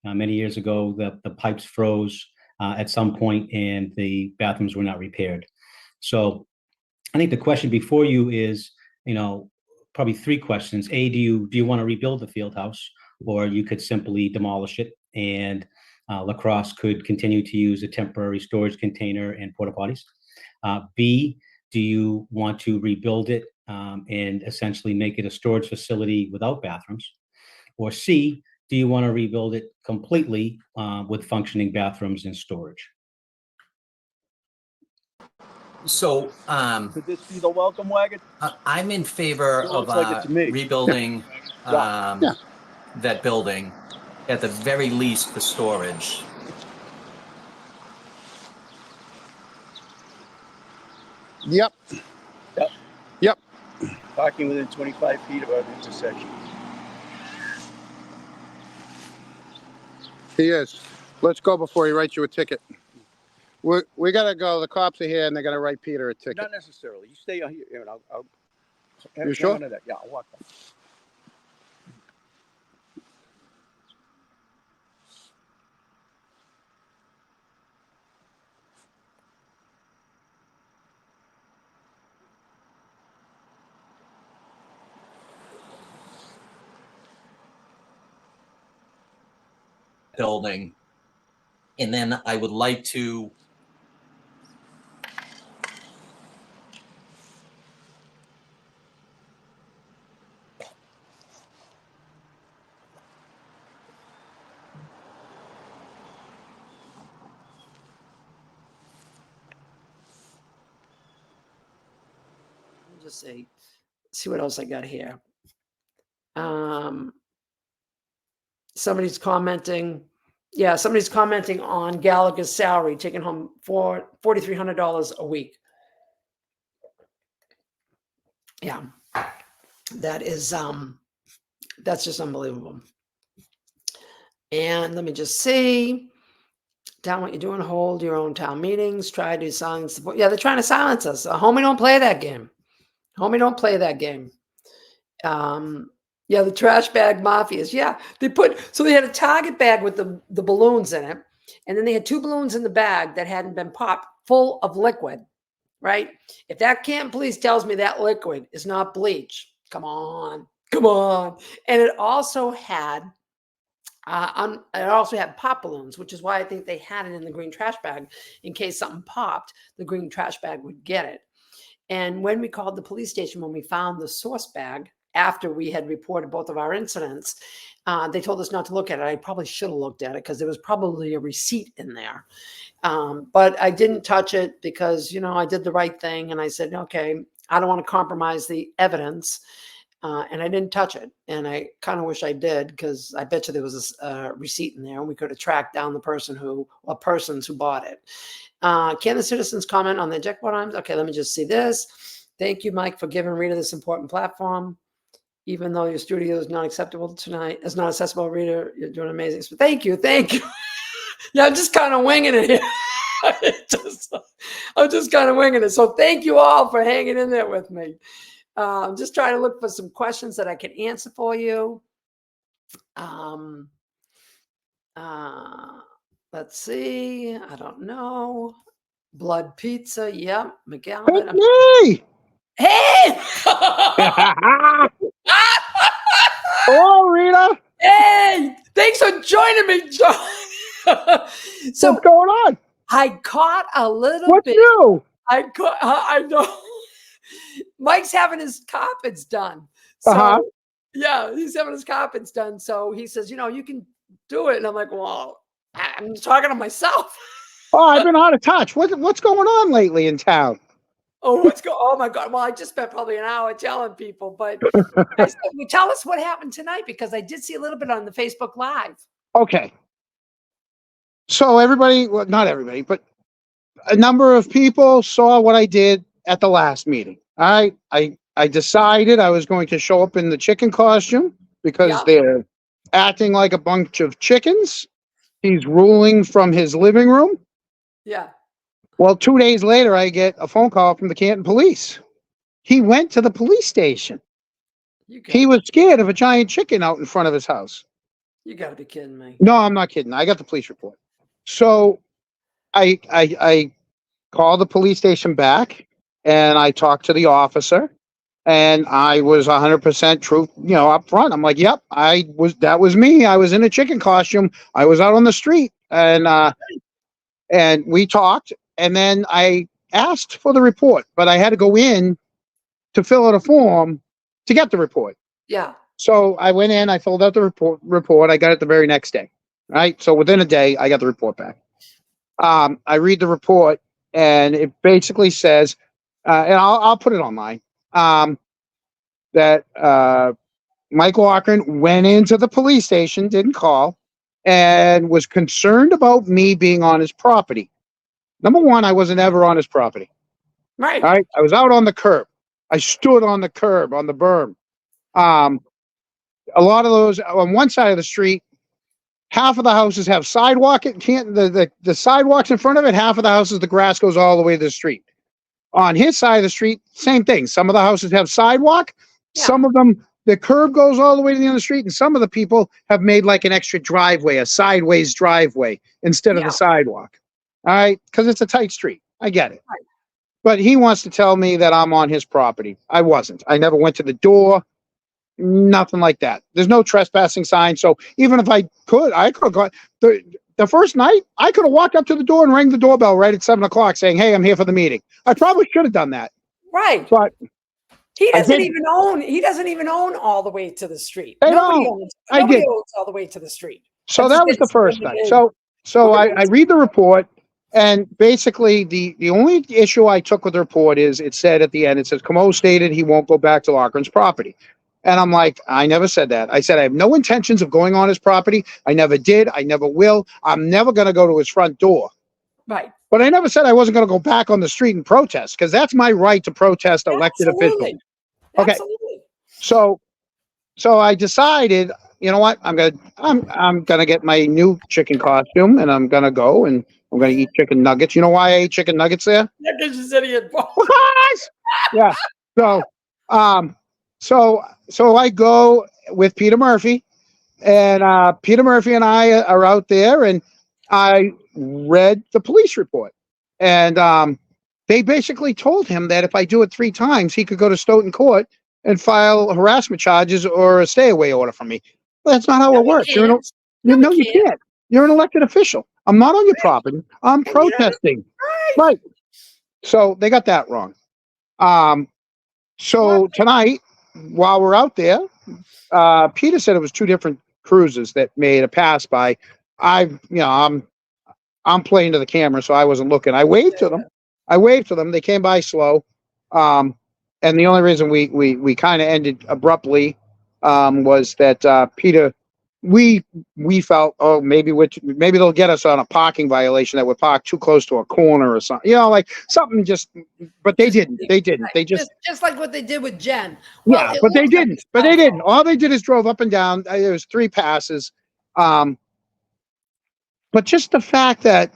Many years ago, the pipes froze at some point and the bathrooms were not repaired. So I think the question before you is, probably three questions. A, do you want to rebuild the field house, or you could simply demolish it and Lacrosse could continue to use a temporary storage container and porta potties? B, do you want to rebuild it and essentially make it a storage facility without bathrooms? Or C, do you want to rebuild it completely with functioning bathrooms and storage? So, Could this be the welcome wagon? I'm in favor of like it to me. rebuilding Yeah. that building, at the very least for storage. Yep. Yep. Yep. Parking within 25 feet of our intersection. He is. Let's go before he writes you a ticket. We gotta go. The cops are here and they're gonna write Peter a ticket. Not necessarily. You stay on here and I'll You sure? That. Yeah, I'll walk back. Building, and then I would like to just see what else I got here. Somebody's commenting. Yeah, somebody's commenting on Gallagher's salary, taking home $4,300 a week. Yeah, that is that's just unbelievable. And let me just see. Down what you're doing, hold your own town meetings, try to silence the voice. Yeah, they're trying to silence us. Homie, don't play that game. Homie, don't play that game. Yeah, the trash bag mafias. Yeah, they had a Target bag with the balloons in it. And then they had 2 balloons in the bag that hadn't been popped full of liquid, right? If that Canton police tells me that liquid is not bleach, come on. And it also had pop balloons, which is why I think they had it in the green trash bag in case something popped, the green trash bag would get it. And when we called the police station, when we found the source bag, after we had reported both of our incidents, they told us not to look at it. I probably should have looked at it because there was probably a receipt in there. But I didn't touch it because, I did the right thing. And I said, okay, I don't want to compromise the evidence. And I didn't touch it. And I kind of wish I did, because I bet you there was a receipt in there and we could have tracked down the persons who bought it. Can the citizens comment on the eject items? Okay, let me just see this. Thank you, Mike, for giving Rita this important platform. Even though your studio is not acceptable tonight, it's not accessible, Rita, you're doing amazing. So thank you. Yeah, I'm just kind of winging it here. I'm just kind of winging it. So thank you all for hanging in there with me. I'm just trying to look for some questions that I can answer for you. Let's see. I don't know. Blood pizza. Yep. McGowan. Hey! Hey! Hello, Rita. Hey! Thanks for joining me, John. So what's going on? I caught a little What's bit. new? I know. Mike's having his carpets done. So yeah, he's having his carpets done. So he says, you can do it. And I'm like, well, I'm talking to myself. Oh, I've been out of touch. What's going on lately in town? Oh my God. Well, I just spent probably an hour telling people, but I said, well, tell us what happened tonight, because I did see a little bit on the Facebook Live. Okay. So everybody, well, not everybody, but a number of people saw what I did at the last meeting. I decided I was going to show up in the chicken costume because they're acting like a bunch of chickens. He's ruling from his living room. Yeah. Well, 2 days later, I get a phone call from the Canton police. He went to the police station. He was scared of a giant chicken out in front of his house. You got to be kidding me. No, I'm not kidding. I got the police report. So I called the police station back and I talked to the officer and I was 100% truth, up front. I'm like, yep, that was me. I was in a chicken costume. I was out on the street and we talked and then I asked for the report, but I had to go in to fill out a form to get the report. Yeah. So I went in, I filled out the report. I got it the very next day. Right. So within a day, I got the report back. I read the report and it basically says, and I'll put it online, that Mike Walker went into the police station, didn't call, and was concerned about me being on his property. Number one, I wasn't ever on his property. Right. All right. I was out on the curb. I stood on the curb on the berm. A lot of those on one side of the street, half of the houses have sidewalk. It can't the sidewalks in front of it. Half of the houses, the grass goes all the way to the street. On his side of the street, same thing. Some of the houses have sidewalk. Yeah. Some of them, the curb goes all the way to the end of the street, and some of the people have made like an extra driveway, a sideways driveway instead of Yeah. the sidewalk. All right, because it's a tight street. I get it. Right. But he wants to tell me that I'm on his property. I wasn't. I never went to the door. Nothing like that. There's no trespassing sign. So even if I could have gone the first night, I could have walked up to the door and rang the doorbell right at 7:00 saying, hey, I'm here for the meeting. I probably should have done that. Right. But He doesn't did. even own. He doesn't even own all the way to the street. I Nobody know. owns. I Nobody did. owns all the way to the street. So That's that was the just first what night. it is. So I read the report, and basically the only issue I took with the report is it said at the end, it says Comeau stated he won't go back to Loughran's property. And I'm like, I never said that. I said I have no intentions of going on his property. I never did. I never will. I'm never going to go to his front door. Right. But I never said I wasn't going to go back on the street and protest, because that's my right to protest elected Absolutely. officials. Okay. Absolutely. So I decided, you know what? I'm gonna get my new chicken costume and I'm gonna go and I'm gonna eat chicken nuggets. You know why I ate chicken nuggets there? Yeah, because you said he had balls. What? Yeah. So I go with Peter Murphy, and Peter Murphy and I are out there, and I read the police report, and they basically told him that if I do it 3 times, he could go to Stoughton Court and file harassment charges or a stay away order from me. Well, that's not how it works. You You can't. You're an elected official. I'm not on your property. I'm protesting. Right. So they got that wrong. So tonight, while we're out there, Peter said it was 2 different cruises that made a pass by. I'm playing to the camera, so I wasn't looking. I waved to them. They came by slow. And the only reason we kind of ended abruptly was that Peter, we felt, oh, maybe they'll get us on a parking violation that we're parked too close to a corner or something, like something but they didn't. They just like what they did with Jen. Yeah, but they didn't. All they did is drove up and down. There was 3 passes. But just the fact that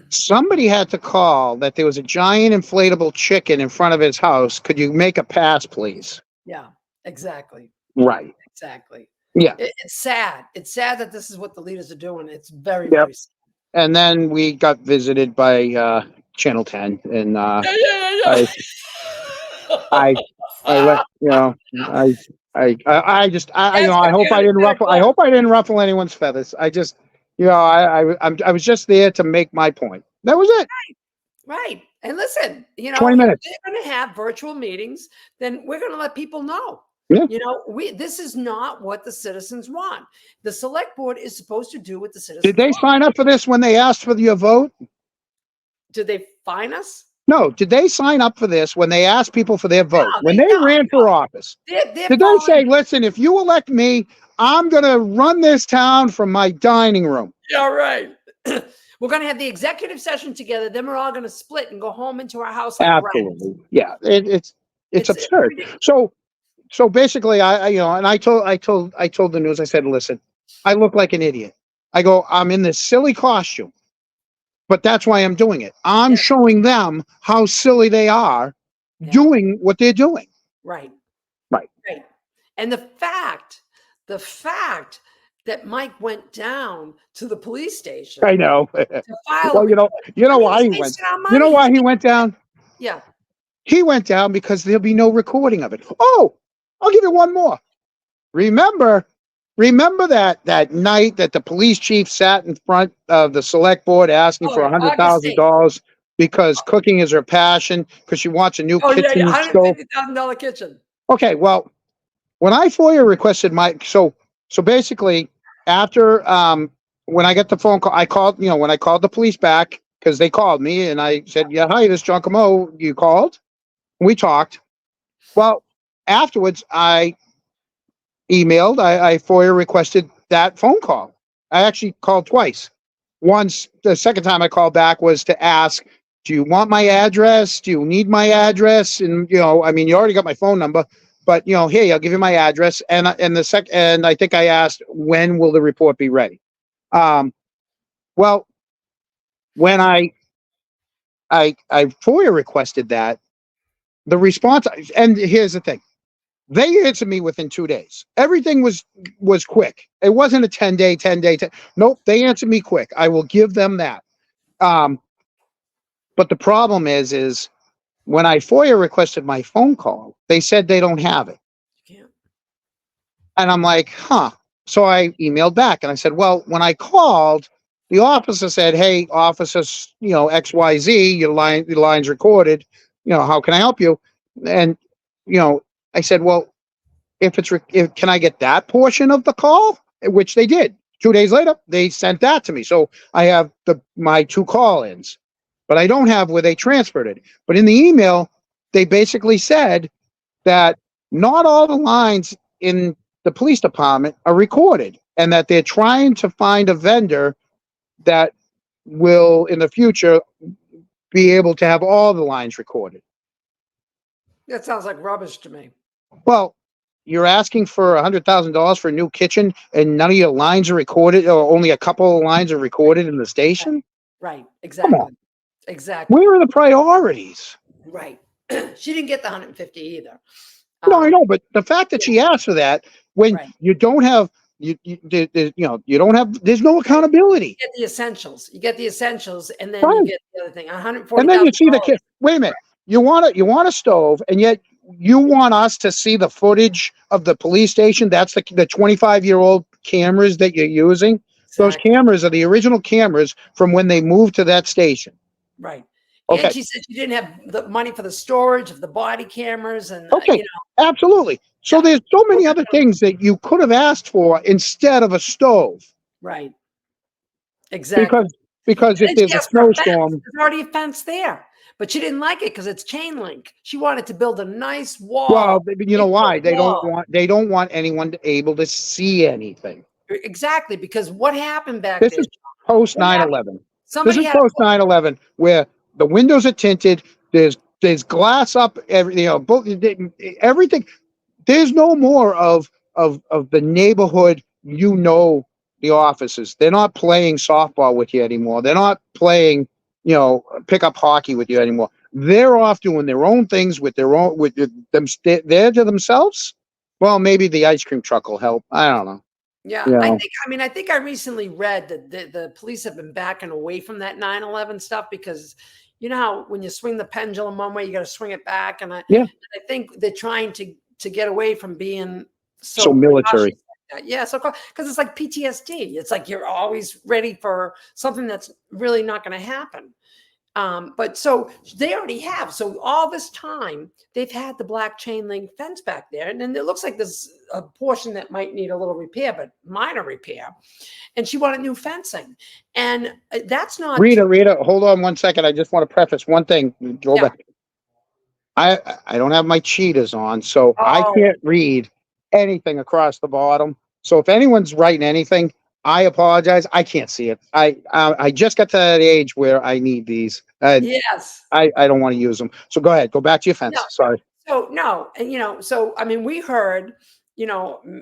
somebody had to call that there was a giant inflatable chicken in front of his house. Could you make a pass, please? Yeah, exactly. Right. Exactly. Yeah. It's sad. It's sad that this is what the leaders are doing. It's very, Yep. very sad. And then we got visited by Channel 10, and Yeah. I let I hope I didn't ruffle anyone's feathers. I just I was just there to make my point. That was it. Right. And listen, 20 minutes. If they're going to have virtual meetings, then we're going to let people know. Yeah. This is not what the citizens want. The select board is supposed to do what the citizens Did they want. sign up for this when they asked for your vote? Did they fine us? No. Did they sign up for this when they asked people for their vote? No, When they ran for office? They're Did they say, listen, if you elect me, I'm going to run this town from my dining room? Yeah, right. We're going to have the executive session together. Then we're all going to split and go home into our house. Like Absolutely. Yeah. It's absurd. ridiculous. So basically, I told the news, I said, listen, I look like an idiot. I go, I'm in this silly costume, but that's why I'm doing it. I'm showing them how silly they are doing what they're doing. Right. Right. And the fact that Mike went down to the police station I know. to file. Well, a you know report. why he He's went. wasting our You know money. why he went down? Yeah. He went down because there'll be no recording of it. Oh, I'll give you one more. Remember that night that the police chief sat in front of the select board asking Oh, for yeah, August 8th. $100,000 because cooking is her passion, because she wants a new Oh, yeah, kitchen stove. $150,000 kitchen. Okay, well, when I FOIA requested so basically after when I got the phone call, I called, when I called the police back because they called me and I said, yeah, hi, this is Jon Comeau. You called? We talked. Well, afterwards, I emailed, I FOIA requested that phone call. I actually called twice. Once, the second time I called back was to ask, do you want my address? Do you need my address? And, you already got my phone number, but, here, I'll give you my address. And I think I asked, when will the report be ready? Well, when I FOIA requested that, the response, and here's the thing. They answered me within 2 days. Everything was quick. It wasn't a 10-day. Nope, they answered me quick. I will give them that. But the problem is when I FOIA requested my phone call, they said they don't have it. You can't. And I'm like, huh. So I emailed back and I said, well, when I called, the officer said, hey, officer, XYZ, your line's recorded. How can I help you? And, I said, well, can I get that portion of the call? Which they did. 2 days later, they sent that to me. So I have my 2 call-ins, but I don't have where they transferred it. But in the email, they basically said that not all the lines in the police department are recorded and that they're trying to find a vendor that will, in the future, be able to have all the lines recorded. That sounds like rubbish to me. Well, you're asking for $100,000 for a new kitchen and none of your lines are recorded, or only a couple of lines are recorded in the station? Right. Exactly. Exactly. Where are the priorities? Right. She didn't get the 150 either. No, I know, but the fact that she asked for that when Right. you don't have, you don't have, there's no accountability. You get the essentials. You get the essentials, and then Right. you get the other thing. $140,000. And then you see the kid. Wait a minute. You want a stove, and yet you want us to see the footage of the police station. That's the 25-year-old cameras that you're using. Those Exactly. cameras are the original cameras from when they moved to that station. Right. Okay. And she said she didn't have the money for the storage of the body cameras, and Okay. Absolutely. So Yeah. there's so many other things that you could have asked for instead of a stove. right. Exactly. Because And if then there's she a asked for a fence. snowstorm, There's already a fence there, but she didn't like it because it's chain link. She wanted to build a nice wall. well, you know why? 8-foot wall. They don't want anyone able to see anything. Exactly, because what happened back This there? is post What happened? 9/11. This Somebody is had post 9/11 where the windows are tinted. There's glass up. Everything. There's no more of the neighborhood. The officers. They're not playing softball with you anymore. They're not playing pickup hockey with you anymore. They're off doing their own things with them. They're to themselves. Well, maybe the ice cream truck will help. I don't know. Yeah, You know. I think I recently read that the police have been backing away from that 9/11 stuff because you know how when you swing the pendulum one way, you got to swing it back, and I think they're trying to get away from being So military. cautious like that. Yeah, so because it's like PTSD. It's like you're always ready for something that's really not going to happen. But so they already have. So all this time they've had the black chain link fence back there. And then it looks like there's a portion that might need a little repair, but minor repair. And she wanted new fencing. And that's not Rita, hold on 1 second. I just want to preface one thing. Go back. I don't have my cheetahs on, so I can't read anything across the bottom. So if anyone's writing anything, I apologize. I can't see it. I just got to that age where I need these. yes. I don't want to use them. So go ahead. Go back to your fence. No. Sorry. So no, and so I mean, we heard,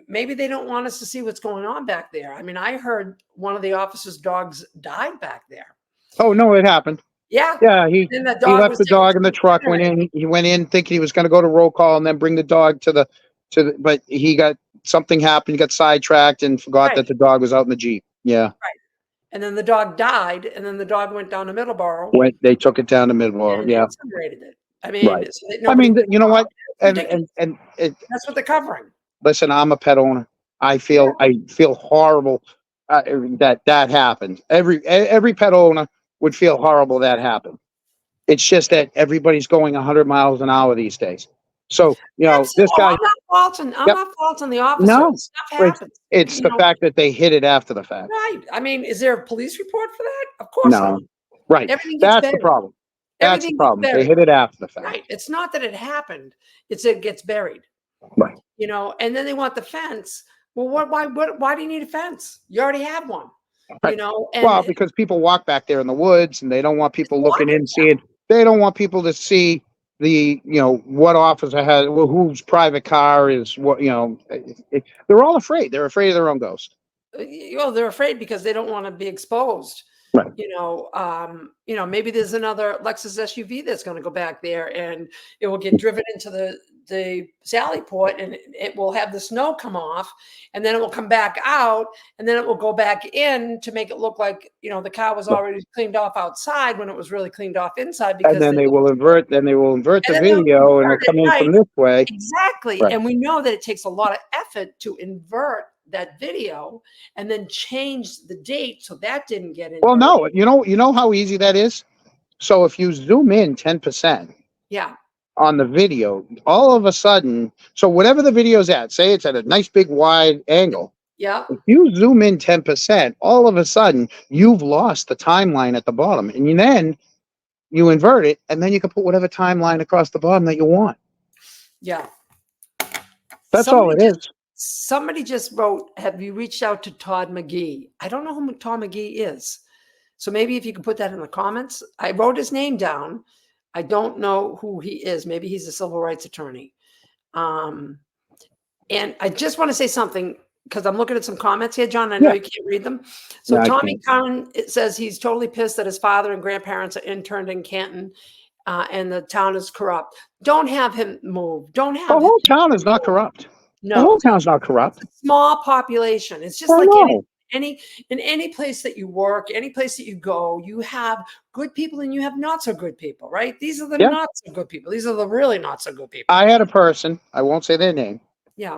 maybe they don't want us to see what's going on back there. I mean, I heard one of the officers' dogs died back there. Oh no, it happened. Yeah. Yeah, he left the dog in the truck. Went in. He went in thinking he was going to go to roll call and then bring the dog to the. But he got something happened, got sidetracked and forgot Right. that the dog was out in the Jeep. Yeah. And then the dog died, and then the dog went down to Middleborough They took it down to Middleborough. and Yeah. incinerated it. I mean, Right. so that I nobody mean, would you know what? And ridiculous. That's what they're covering. listen, I'm a pet owner. I feel horrible that happened. Every pet owner would feel horrible that happened. It's just that everybody's going 100 miles an hour these days. So, you know, this Absolutely. guy, I'm Yep. not faulting the officer. No, Stuff it's- happens. it's You the know, fact that they hit it after the fact. right. I mean, is there a police report for that? Of course No. not. Right. Everything gets That's the buried. problem. That's the Everything gets problem. They buried. hit it after the fact. Right. It's not that it happened. It's it gets buried. Right. You know, and then they want the fence. Well, why do you need a fence? You already have one. Right. You know, and Well, because people walk back there in the woods and they don't want people looking in, seeing, they don't want people to see what officer has, whose private car is what, they're all afraid. They're afraid of their own ghost. they're afraid because they don't want to be exposed. Right. Maybe there's another Lexus SUV that's going to go back there and it will get driven into the Sally Port and it will have the snow come off and then it will come back out and then it will go back in to make it look like, the car was already cleaned off outside when it was really cleaned off inside. Because and then they will invert the video and it'll come in from this way. Exactly. Right. And we know that it takes a lot of effort to invert that video and then change the date so that didn't get in. Well, no, you know how easy that is. So if you zoom in 10%, yeah, on the video, all of a sudden, so whatever the video's at, say it's at a nice big wide angle. yeah, If you zoom in 10%, all of a sudden you've lost the timeline at the bottom, and then you invert it, and then you can put whatever timeline across the bottom that you want. yeah. That's all it is. Somebody just wrote, have you reached out to Todd McGee? I don't know who Todd McGee is. So maybe if you could put that in the comments. I wrote his name down. I don't know who he is. Maybe he's a civil rights attorney. And I just want to say something because I'm looking at some comments here, John. I know you can't read them. So Tommy Curran, it says he's totally pissed that his father and grandparents are interned in Canton and the town is corrupt. Don't have him move. Don't have the whole town is not corrupt. No. The whole town's not corrupt. Small population. It's just like any place that you work, any place that you go, you have good people and you have not so good people, right? These are the not so good people. These are the really not so good people. I had a person, I won't say their name. Yeah.